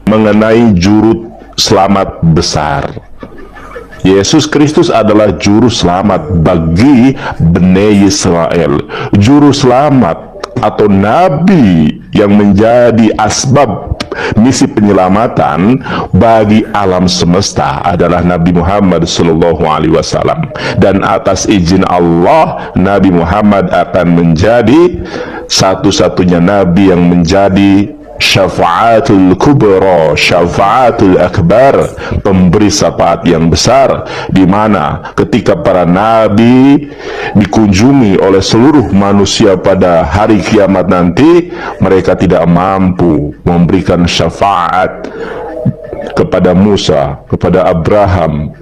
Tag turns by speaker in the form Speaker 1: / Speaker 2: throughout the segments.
Speaker 1: mengenai juru selamat besar. Yesus Kristus adalah juru selamat bagi Bani Israel, juru selamat atau nabi yang menjadi asbab misi penyelamatan bagi alam semesta adalah Nabi Muhammad SAW. Dan atas izin Allah, Nabi Muhammad akan menjadi satu-satunya nabi yang menjadi syafaatul kubra, syafaatul akbar, pemberi syafaat yang besar, di mana ketika para nabi dikunjungi oleh seluruh manusia pada hari kiamat nanti, mereka tidak mampu memberikan syafaat kepada Musa, kepada Abraham,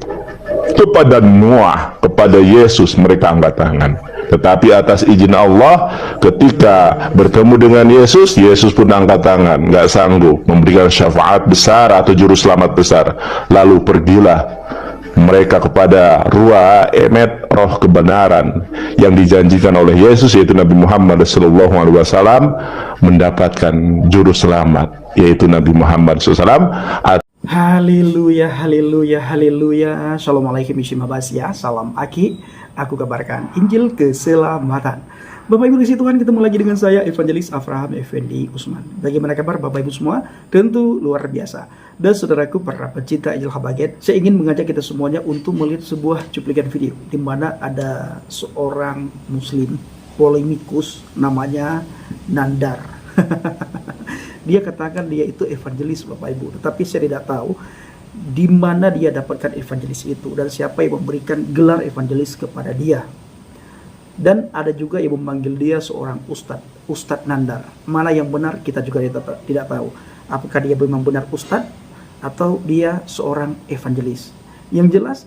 Speaker 1: kepada Noah, kepada Yesus. Mereka angkat tangan. Tetapi atas izin Allah, ketika bertemu dengan Yesus, Yesus pun angkat tangan, nggak sanggup memberikan syafaat besar atau juru selamat besar. Lalu pergilah mereka kepada Ruah Emet, roh kebenaran yang dijanjikan oleh Yesus, yaitu Nabi Muhammad SAW, mendapatkan juru selamat, yaitu Nabi Muhammad SAW.
Speaker 2: Haleluya, haleluya, haleluya. Assalamualaikum warahmatullahi wabarakatuh. Salam Aki, aku kabarkan Injil keselamatan. Bapak Ibu kasih Tuhan, ketemu lagi dengan saya Evangelis Avraham Effendi Usman. Bagaimana kabar Bapak Ibu semua? Tentu luar biasa. Dan saudaraku para pecinta Injil Habaget, saya ingin mengajak kita semuanya untuk melihat sebuah cuplikan video di mana ada seorang muslim polemikus namanya Nandar. Dia katakan dia itu evangelis Bapak Ibu, tetapi saya tidak tahu di mana dia dapatkan evangelis itu dan siapa yang memberikan gelar evangelis kepada dia. Dan ada juga yang memanggil dia seorang Ustadz Nandar. Mana yang benar kita juga tidak tahu. Apakah dia memang benar Ustadz atau dia seorang evangelis. Yang jelas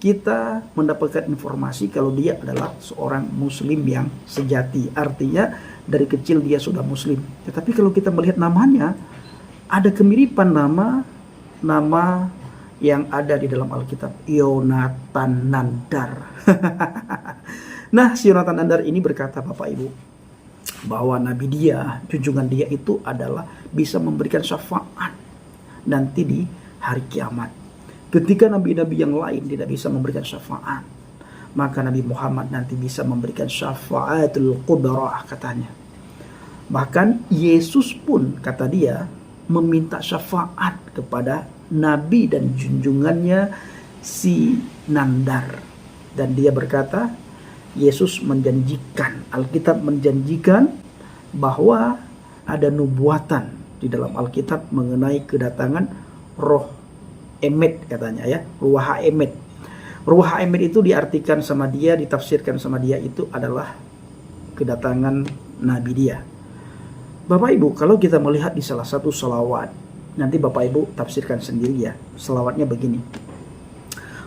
Speaker 2: kita mendapatkan informasi kalau dia adalah seorang muslim yang sejati. Artinya dari kecil dia sudah muslim. Tetapi kalau kita melihat namanya, ada kemiripan nama yang ada di dalam Alkitab, Yonatan Nandar. Nah, si Yonatan Nandar ini berkata Bapak Ibu, bahwa nabi dia, junjungan dia itu adalah bisa memberikan syafaat nanti di hari kiamat. Ketika nabi-nabi yang lain tidak bisa memberikan syafaat, maka Nabi Muhammad nanti bisa memberikan syafaatul qudrah katanya. Bahkan Yesus pun kata dia meminta syafaat kepada nabi dan junjungannya si Nandar. Dan dia berkata, Yesus menjanjikan, Alkitab menjanjikan bahwa ada nubuatan di dalam Alkitab mengenai kedatangan roh Emet katanya ya, Ruah Emet. Ruah Emet itu diartikan sama dia, ditafsirkan sama dia itu adalah kedatangan nabi dia. Bapak Ibu, kalau kita melihat di salah satu salawat, nanti Bapak Ibu tafsirkan sendiri ya. Salawatnya begini,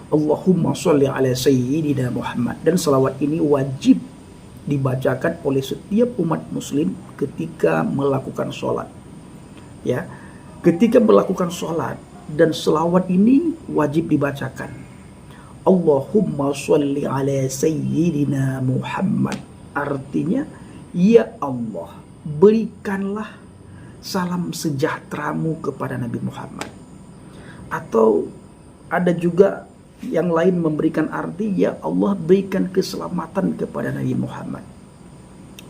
Speaker 2: Allahumma sholli ala sayyidina Muhammad. Dan salawat ini wajib dibacakan oleh setiap umat muslim ketika melakukan sholat ya. Ketika melakukan sholat, dan selawat ini wajib dibacakan, Allahumma sholli ala sayyidina Muhammad. Artinya, ya Allah, berikanlah salam sejahteramu kepada Nabi Muhammad. Atau ada juga yang lain memberikan arti, ya Allah, berikan keselamatan kepada Nabi Muhammad.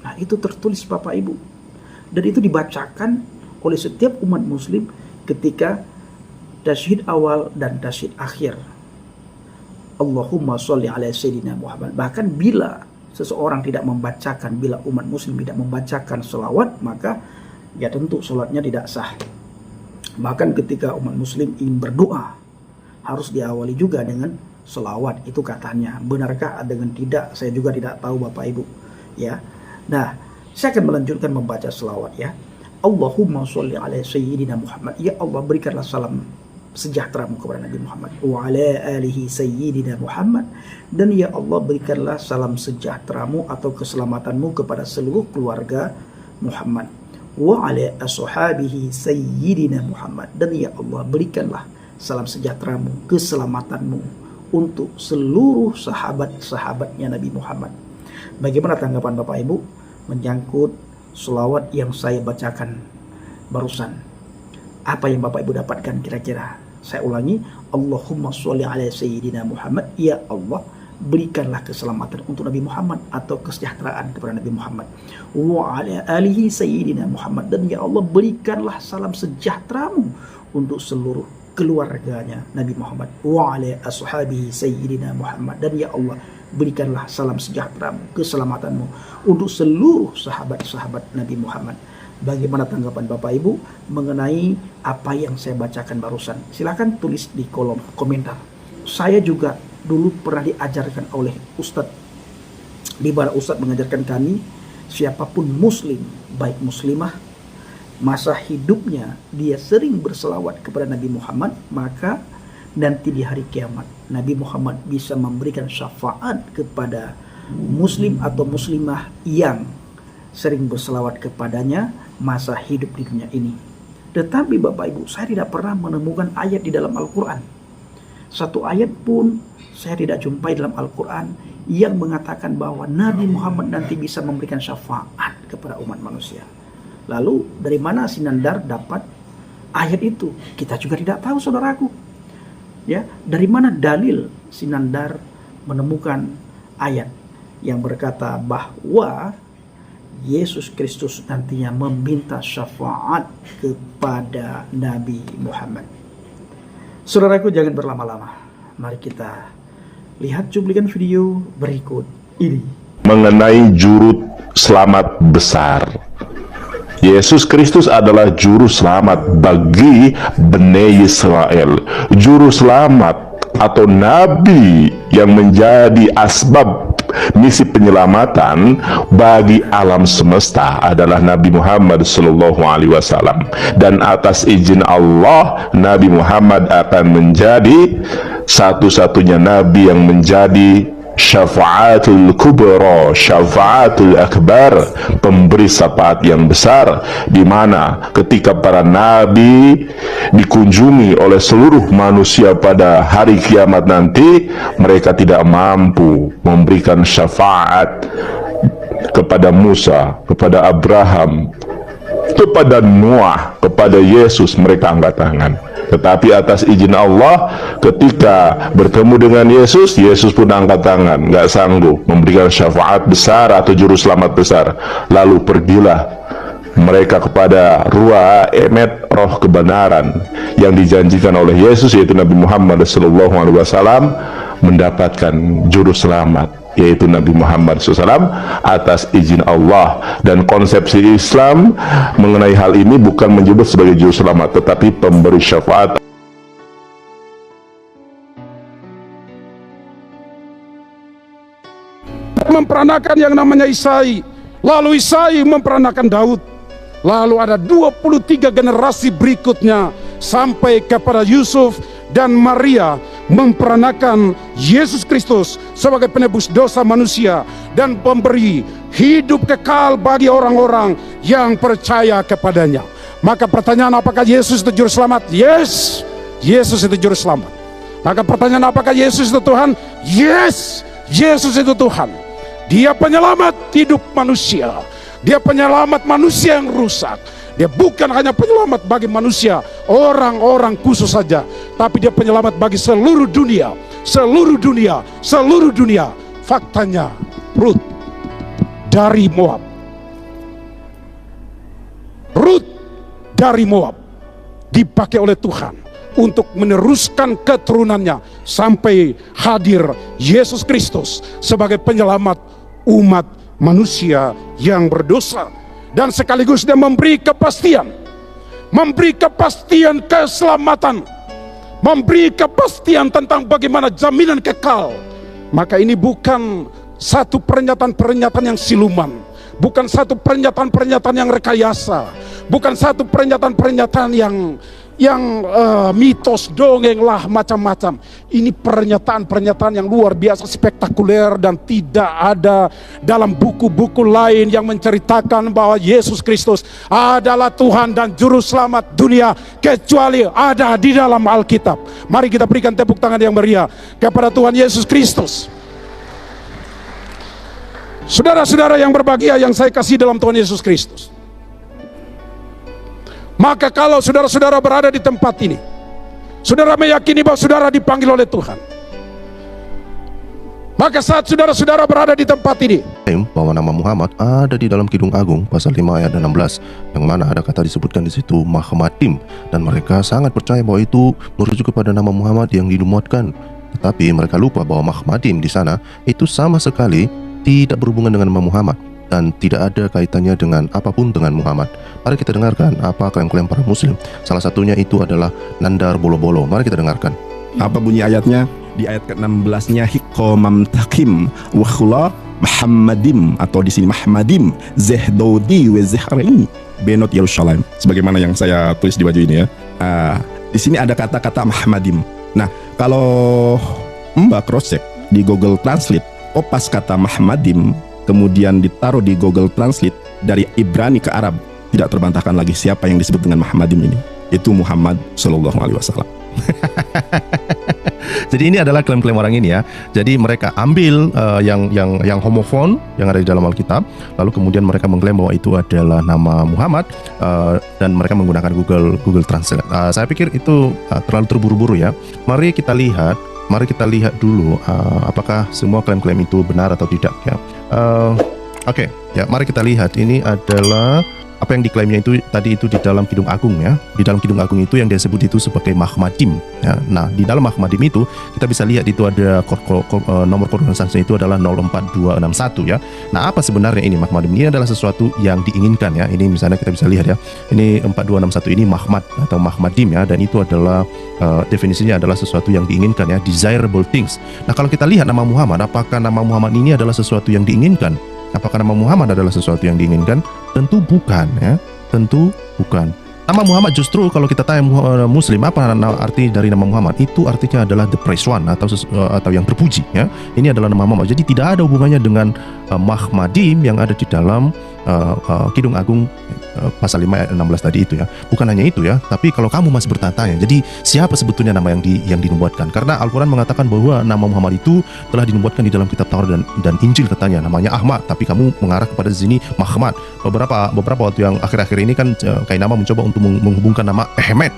Speaker 2: Nah, itu tertulis Bapak Ibu. Dan itu dibacakan oleh setiap umat muslim ketika tasyahud awal dan tasyahud akhir. Allahumma sholli ala sayyidina Muhammad. Bahkan bila seseorang tidak membacakan, bila umat muslim tidak membacakan selawat, maka ya tentu sholatnya tidak sah. Bahkan ketika umat muslim ingin berdoa, harus diawali juga dengan selawat, itu katanya. Benarkah dengan tidak? Saya juga tidak tahu Bapak Ibu ya. Nah, saya akan melanjutkan membaca selawat ya. Allahumma sholli ala sayyidina Muhammad. Ya Allah, berikanlah salam sejahteramu kepada Nabi Muhammad, wa ala alihi sayyidina Muhammad. Dan ya Allah, berikanlah salam sejahteramu atau keselamatanmu kepada seluruh keluarga Muhammad, wa ala ashabihi sayyidina Muhammad. Dan ya Allah, berikanlah salam sejahteramu, keselamatanmu untuk seluruh sahabat-sahabatnya Nabi Muhammad. Bagaimana tanggapan Bapak Ibu menyangkut selawat yang saya bacakan barusan? Apa yang Bapak Ibu dapatkan kira-kira? Saya ulangi, Allahumma sholli ala sayyidina Muhammad. Ya Allah, berikanlah keselamatan untuk Nabi Muhammad atau kesejahteraan kepada Nabi Muhammad. Wa ala alihi sayyidina Muhammad. Dan ya Allah, berikanlah salam sejahteramu untuk seluruh keluarganya Nabi Muhammad. Wa ala ashabihi sayyidina Muhammad. Dan ya Allah, berikanlah salam sejahteramu, keselamatanmu untuk seluruh sahabat-sahabat Nabi Muhammad. Bagaimana tanggapan Bapak Ibu mengenai apa yang saya bacakan barusan? Silahkan tulis di kolom komentar. Saya juga dulu pernah diajarkan oleh Ustadz, di mana Ustadz mengajarkan kami, siapapun muslim, baik muslimah, masa hidupnya dia sering berselawat kepada Nabi Muhammad, maka nanti di hari kiamat Nabi Muhammad bisa memberikan syafaat kepada muslim atau muslimah yang sering berselawat kepadanya masa hidup di dunia ini. Tetapi Bapak Ibu, saya tidak pernah menemukan ayat di dalam Al-Quran. Satu ayat pun saya tidak jumpai dalam Al-Quran yang mengatakan bahwa Nabi Muhammad nanti bisa memberikan syafaat kepada umat manusia. Lalu dari mana Sinandar dapat ayat itu? Kita juga tidak tahu, saudaraku. Ya, dari mana dalil Sinandar menemukan ayat yang berkata bahwa Yesus Kristus nantinya meminta syafaat kepada Nabi Muhammad. Saudaraku, jangan berlama-lama. Mari kita lihat cuplikan video berikut ini.
Speaker 1: Mengenai juru selamat besar. Yesus Kristus adalah juru selamat bagi Bani Israel. Juru selamat atau nabi yang menjadi asbab misi penyelamatan bagi alam semesta adalah Nabi Muhammad SAW. Dan atas izin Allah, Nabi Muhammad akan menjadi satu-satunya nabi yang menjadi syafaatul kubra, syafaatul akbar, pemberi syafaat yang besar, di mana ketika para nabi dikunjungi oleh seluruh manusia pada hari kiamat nanti, mereka tidak mampu memberikan syafaat kepada Musa, kepada Abraham, kepada Noah, kepada Yesus, mereka angkat tangan. Tetapi atas izin Allah, ketika bertemu dengan Yesus, Yesus pun angkat tangan, nggak sanggup memberikan syafaat besar atau juru selamat besar. Lalu pergilah mereka kepada Ruah Emet, roh kebenaran yang dijanjikan oleh Yesus, yaitu Nabi Muhammad SAW, mendapatkan juru selamat, yaitu Nabi Muhammad SAW atas izin Allah. Dan konsepsi Islam mengenai hal ini bukan menyebut sebagai juru selamat, tetapi pemberi syafaat.
Speaker 3: Memperanakan yang namanya Isai, lalu Isai memperanakan Daud, lalu ada 23 generasi berikutnya sampai kepada Yusuf dan Maria memperanakan Yesus Kristus sebagai penebus dosa manusia dan pemberi hidup kekal bagi orang-orang yang percaya kepadanya. Maka pertanyaan, apakah Yesus itu juru selamat? Yes, Yesus itu juru selamat. Maka pertanyaan, apakah Yesus itu Tuhan? Yes, Yesus itu Tuhan. Dia penyelamat hidup manusia. Dia penyelamat manusia yang rusak. Dia bukan hanya penyelamat bagi manusia, orang-orang khusus saja, tapi dia penyelamat bagi seluruh dunia, seluruh dunia, seluruh dunia. Faktanya, Rut dari Moab, Rut dari Moab dipakai oleh Tuhan untuk meneruskan keturunannya sampai hadir Yesus Kristus sebagai penyelamat umat manusia yang berdosa. Dan sekaligus dia memberi kepastian keselamatan, memberi kepastian tentang bagaimana jaminan kekal. Maka ini bukan satu pernyataan-pernyataan yang siluman, bukan satu pernyataan-pernyataan yang rekayasa, bukan satu pernyataan-pernyataan yang mitos, dongeng lah, macam-macam. Ini pernyataan-pernyataan yang luar biasa spektakuler dan tidak ada dalam buku-buku lain yang menceritakan bahwa Yesus Kristus adalah Tuhan dan Juru Selamat dunia kecuali ada di dalam Alkitab. Mari kita berikan tepuk tangan yang meriah kepada Tuhan Yesus Kristus. Saudara-saudara yang berbahagia yang saya kasih dalam Tuhan Yesus Kristus, Maka kalau saudara-saudara berada di tempat ini, saudara meyakini bahwa saudara dipanggil oleh Tuhan, maka saat saudara-saudara berada di tempat ini,
Speaker 4: bahwa nama Muhammad ada di dalam Kidung Agung pasal 5 ayat 16, yang mana ada kata disebutkan di situ Mahmadim, dan mereka sangat percaya bahwa itu merujuk kepada nama Muhammad yang dilumatkan. Tetapi mereka lupa bahwa Mahmadim di sana itu sama sekali tidak berhubungan dengan nama Muhammad dan tidak ada kaitannya dengan apapun dengan Muhammad. Mari kita dengarkan apa klaim-klaim para muslim. Salah satunya itu adalah Nandar Bolo-Bolo. Mari kita dengarkan.
Speaker 5: Apa bunyi ayatnya? Di ayat ke-16-nya hiqomam takim wakhula Muhammadim, atau di sini Mahmadim zehdodi we zehri benot Yerusalem, sebagaimana yang saya tulis di baju ini ya. Di sini ada kata-kata Mahmadim. Nah, kalau Mbak cross check di Google Translate, pas kata Mahmadim kemudian ditaruh di Google Translate dari Ibrani ke Arab, tidak terbantahkan lagi siapa yang disebut dengan Mahmadim ini. Itu Muhammad Shallallahu Alaihi Wasallam.
Speaker 4: Jadi ini adalah klaim-klaim orang ini ya. Jadi mereka ambil yang homofon yang ada di dalam Alkitab, lalu kemudian mereka mengklaim bahwa itu adalah nama Muhammad, dan mereka menggunakan Google Translate. Saya pikir itu terlalu terburu-buru ya. Mari kita lihat dulu apakah semua klaim-klaim itu benar atau tidak ya. Oke, ya mari kita lihat. Ini adalah apa yang diklaimnya itu tadi itu di dalam Kidung Agung ya. Di dalam Kidung Agung itu yang dia sebut itu sebagai Mahmadim ya. Nah, di dalam Mahmadim itu kita bisa lihat itu ada nomor kode transaksi itu adalah 04261 ya. Nah, apa sebenarnya ini Mahmadim? Ini adalah sesuatu yang diinginkan ya. Ini misalnya kita bisa lihat ya. Ini 4261 ini Mahmad atau Mahmadim ya, dan itu adalah definisinya adalah sesuatu yang diinginkan ya, desirable things. Nah, kalau kita lihat nama Muhammad, apakah nama Muhammad ini adalah sesuatu yang diinginkan? Apakah nama Muhammad adalah sesuatu yang diinginkan? Tentu bukan ya, tentu bukan. Nama Muhammad justru kalau kita tanya Muslim apa arti dari nama Muhammad, itu artinya adalah the praised one atau yang terpuji ya. Ini adalah nama Muhammad. Jadi tidak ada hubungannya dengan Mahmadim yang ada di dalam Kidung Agung pasal 5 ayat 16 tadi itu ya. Bukan hanya itu ya, tapi kalau kamu masih bertanya-tanya, jadi siapa sebetulnya nama yang dinubuatkan? Karena Al-Quran mengatakan bahwa nama Muhammad itu telah dinubuatkan di dalam kitab Taurat dan Injil, katanya namanya Ahmad, tapi kamu mengarah kepada sini Muhammad. Beberapa waktu yang akhir-akhir ini kan Kainama mencoba untuk menghubungkan nama Ahmed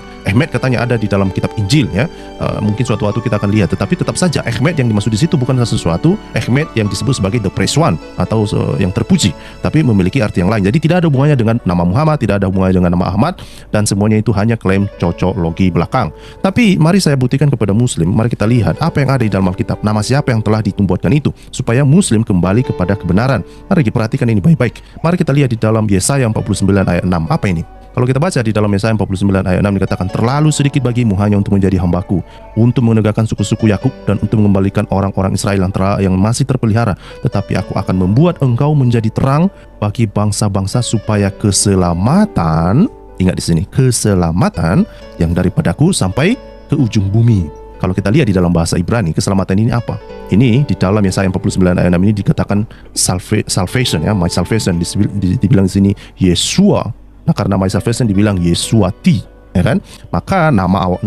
Speaker 4: katanya ada di dalam kitab Injil ya. Mungkin suatu waktu kita akan lihat, tetapi tetap saja Ahmed yang dimaksud di situ bukan sesuatu Ahmed yang disebut sebagai the praised one atau yang terpuji, tapi memiliki arti yang lain. Jadi tidak ada hubungannya dengan nama Muhammad, tidak ada hubungannya dengan nama Ahmad, dan semuanya itu hanya klaim cocoklogi belakang. Tapi mari saya buktikan kepada Muslim. Mari kita lihat apa yang ada di dalam Alkitab, nama siapa yang telah dinubuatkan itu, supaya Muslim kembali kepada kebenaran. Mari diperhatikan ini baik-baik. Mari kita lihat di dalam Yesaya 49 ayat 6. Apa ini? Kalau kita baca di dalam Yesaya 49 ayat 6 dikatakan, terlalu sedikit bagimu hanya untuk menjadi hambaku, untuk menegakkan suku-suku Yakub dan untuk mengembalikan orang-orang Israel yang masih terpelihara. Tetapi aku akan membuat engkau menjadi terang bagi bangsa-bangsa supaya keselamatan, ingat di sini, keselamatan yang daripadaku sampai ke ujung bumi. Kalau kita lihat di dalam bahasa Ibrani, keselamatan ini apa? Ini di dalam Yesaya 49 ayat 6 ini dikatakan salvation ya, my salvation, dibilang di sini Yeshua. Nah, karena my salvation dibilang Yesuati, ya kan? Maka nama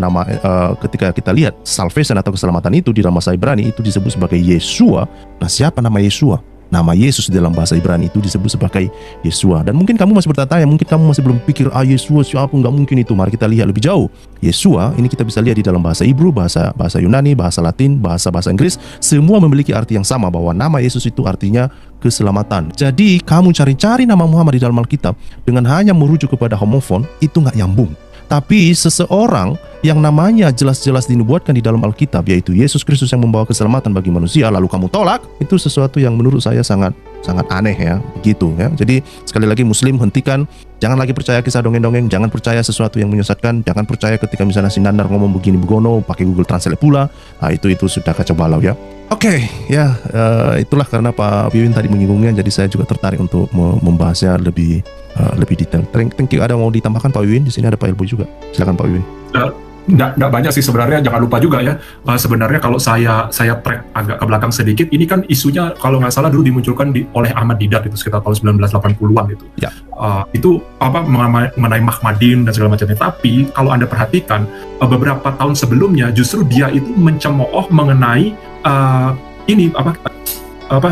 Speaker 4: ketika kita lihat salvation atau keselamatan itu di dalam bahasa Ibrani itu disebut sebagai Yeshua. Nah, siapa nama Yeshua? Nama Yesus dalam bahasa Ibrani itu disebut sebagai Yeshua. Dan mungkin kamu masih bertanya, mungkin kamu masih belum pikir, Yeshua siapa? Nggak mungkin itu. Mari kita lihat lebih jauh. Yeshua ini kita bisa lihat di dalam bahasa Hebrew, bahasa Yunani, bahasa Latin, bahasa Inggris, semua memiliki arti yang sama, bahwa nama Yesus itu artinya keselamatan. Jadi kamu cari-cari nama Muhammad di dalam Alkitab dengan hanya merujuk kepada homofon, itu nggak nyambung. Tapi seseorang yang namanya jelas-jelas dinubuatkan di dalam Alkitab, yaitu Yesus Kristus yang membawa keselamatan bagi manusia, lalu kamu tolak, itu sesuatu yang menurut saya sangat aneh ya, begitu ya. Jadi sekali lagi Muslim, hentikan, jangan lagi percaya kisah dongeng-dongeng, jangan percaya sesuatu yang menyesatkan, jangan percaya ketika misalnya si Nandar ngomong begini begono pakai Google Translate pula. Nah, itu sudah kacau balau ya. Oke, ya itulah karena Pak Wiwin tadi menyinggungnya, jadi saya juga tertarik untuk membahasnya lebih detail. Thank you. Ada mau ditambahkan Pak Wiwin? Di sini ada Pak Elbo juga. Silakan Pak Wiwin.
Speaker 6: Nggak banyak sih sebenarnya. Jangan lupa juga ya, sebenarnya kalau saya track agak ke belakang sedikit, ini kan isunya kalau nggak salah dulu dimunculkan oleh Ahmad Didat itu sekitar tahun 1980-an itu. Ya. Itu mengenai Mahmadim dan segala macamnya. Tapi kalau Anda perhatikan beberapa tahun sebelumnya justru dia itu mencemooh mengenai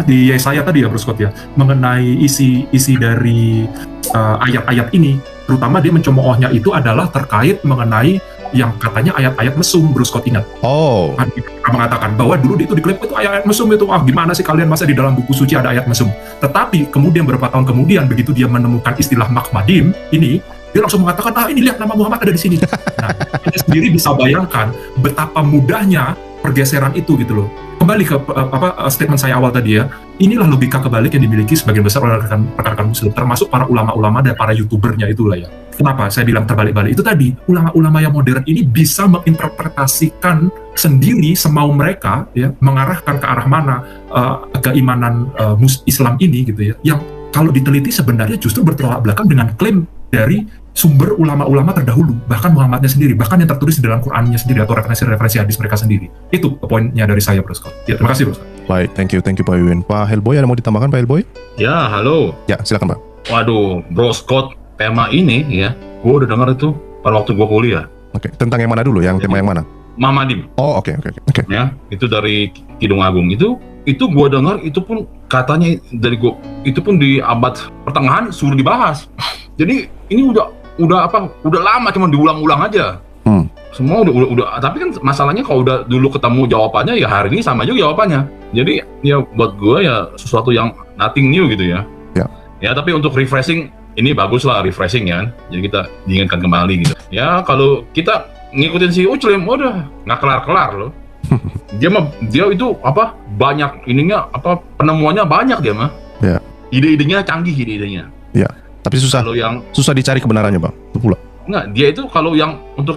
Speaker 6: di Yesaya tadi ya Bro Scott ya, mengenai isi dari ayat-ayat ini, terutama dia mencemoohnya itu adalah terkait mengenai yang katanya ayat-ayat mesum. Bro Scott ingat?
Speaker 4: Oh.
Speaker 6: Dia mengatakan bahwa dulu itu diklaim itu ayat-ayat mesum itu, gimana sih kalian, masa di dalam buku suci ada ayat mesum. Tetapi kemudian beberapa tahun kemudian begitu dia menemukan istilah Mahmadim ini, dia langsung mengatakan, ini lihat nama Muhammad ada di sini. Nah, kita sendiri bisa bayangkan betapa mudahnya pergeseran itu gitu loh. Kembali ke statement saya awal tadi ya, inilah logika kebalik yang dimiliki sebagian besar oleh rekan-rekan Muslim, termasuk para ulama-ulama dan para youtubernya itulah ya. Kenapa saya bilang terbalik-balik? Itu tadi, ulama-ulama yang modern ini bisa menginterpretasikan sendiri semau mereka, ya, mengarahkan ke arah mana keimanan Islam ini gitu ya, yang kalau diteliti sebenarnya justru bertolak belakang dengan klaim dari sumber ulama-ulama terdahulu, bahkan Muhammadnya sendiri, bahkan yang tertulis di dalam Qur'annya sendiri atau referensi hadis mereka sendiri. Itu poinnya dari saya, Bro Scott. Ya, terima kasih, Bro Scott.
Speaker 4: Baik, thank you Pak Wiwin. Pak Helboy, ada mau ditambahkan Pak Helboy?
Speaker 7: Ya, halo.
Speaker 4: Ya, silakan Pak.
Speaker 7: Waduh, Bro Scott, tema ini ya, gue udah dengar itu pada waktu gue kuliah.
Speaker 4: Oke, tentang yang mana dulu? Tema yang mana?
Speaker 7: Mahmadim.
Speaker 4: Oh, oke.
Speaker 7: Ya, itu dari Kidung Agung. Itu gue dengar, itu pun katanya dari gue, itu pun di abad pertengahan suruh dibahas. Jadi ini udah lama, cuma diulang-ulang aja. Semua udah, tapi kan masalahnya kalau udah dulu ketemu jawabannya, ya hari ini sama juga jawabannya. Jadi ya buat gue ya sesuatu yang nothing new gitu ya. Ya, tapi untuk refreshing ini bagus lah, refreshing ya. Jadi kita diingatkan kembali gitu. Ya kalau kita ngikutin si Uclim, udah nggak kelar-kelar loh. Dia itu banyak ininya, penemuannya banyak dia mah.
Speaker 4: Ya.
Speaker 7: Ide-idenya canggih, ide-idenya.
Speaker 4: Ya. Tapi susah dicari kebenarannya, Bang. Itu pula.
Speaker 7: Enggak, dia itu kalau untuk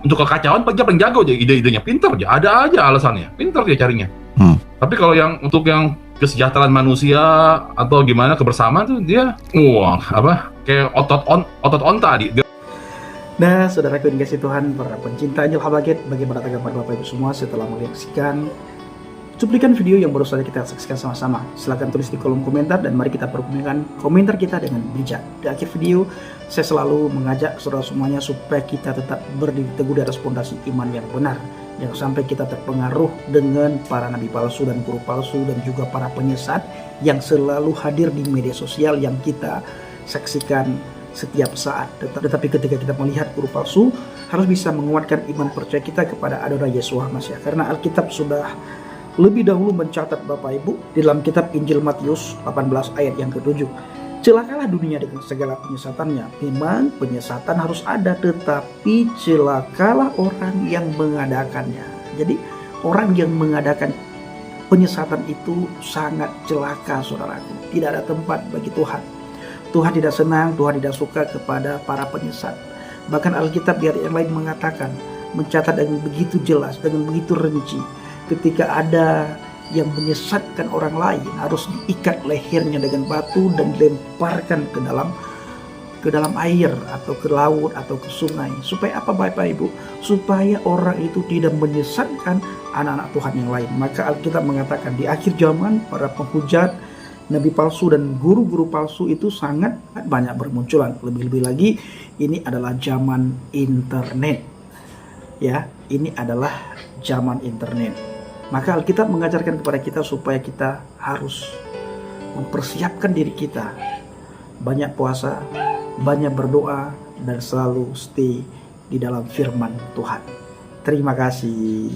Speaker 7: kekacauan dia paling jago aja, ide-idenya pintar aja, ada aja alasannya, pintar dia carinya. Tapi kalau yang untuk yang kesejahteraan manusia atau gimana kebersamaan tuh dia kayak otot onta dia.
Speaker 2: Nah, saudaraku dikasih Tuhan, para pencinta Injil Habaget, bagaimana tanggapan Bapak Ibu semua setelah menyaksikan cuplikan video yang baru saja kita saksikan sama-sama? Silahkan tulis di kolom komentar dan mari kita pergunakan komentar kita dengan bijak. Di akhir video, saya selalu mengajak saudara semuanya supaya kita tetap berdiri teguh di atas fondasi iman yang benar. Jangan sampai kita terpengaruh dengan para nabi palsu dan guru palsu dan juga para penyesat yang selalu hadir di media sosial yang kita saksikan setiap saat. Tetapi ketika kita melihat guru palsu, harus bisa menguatkan iman percaya kita kepada Adonai Yesus Masias. Karena Alkitab sudah lebih dahulu mencatat Bapak Ibu di dalam kitab Injil Matius 18 ayat yang ke-7. Celakalah dunia dengan segala penyesatannya. Memang penyesatan harus ada, tetapi celakalah orang yang mengadakannya. Jadi orang yang mengadakan penyesatan itu sangat celaka, saudaraku. Tidak ada tempat bagi Tuhan. Tuhan tidak senang, Tuhan tidak suka kepada para penyesat. Bahkan Alkitab di ayat yang lain mengatakan, mencatat dengan begitu jelas, dengan begitu rinci, ketika ada yang menyesatkan orang lain, harus diikat lehernya dengan batu dan dilemparkan ke dalam air atau ke laut atau ke sungai. Supaya apa Bapak Ibu? Supaya orang itu tidak menyesatkan anak-anak Tuhan yang lain. Maka Alkitab mengatakan di akhir zaman para penghujat, nabi palsu dan guru-guru palsu itu sangat banyak bermunculan. Lebih-lebih lagi ini adalah zaman internet. Ya, ini adalah zaman internet. Maka Alkitab mengajarkan kepada kita supaya kita harus mempersiapkan diri kita. Banyak puasa, banyak berdoa, dan selalu stay di dalam firman Tuhan. Terima kasih.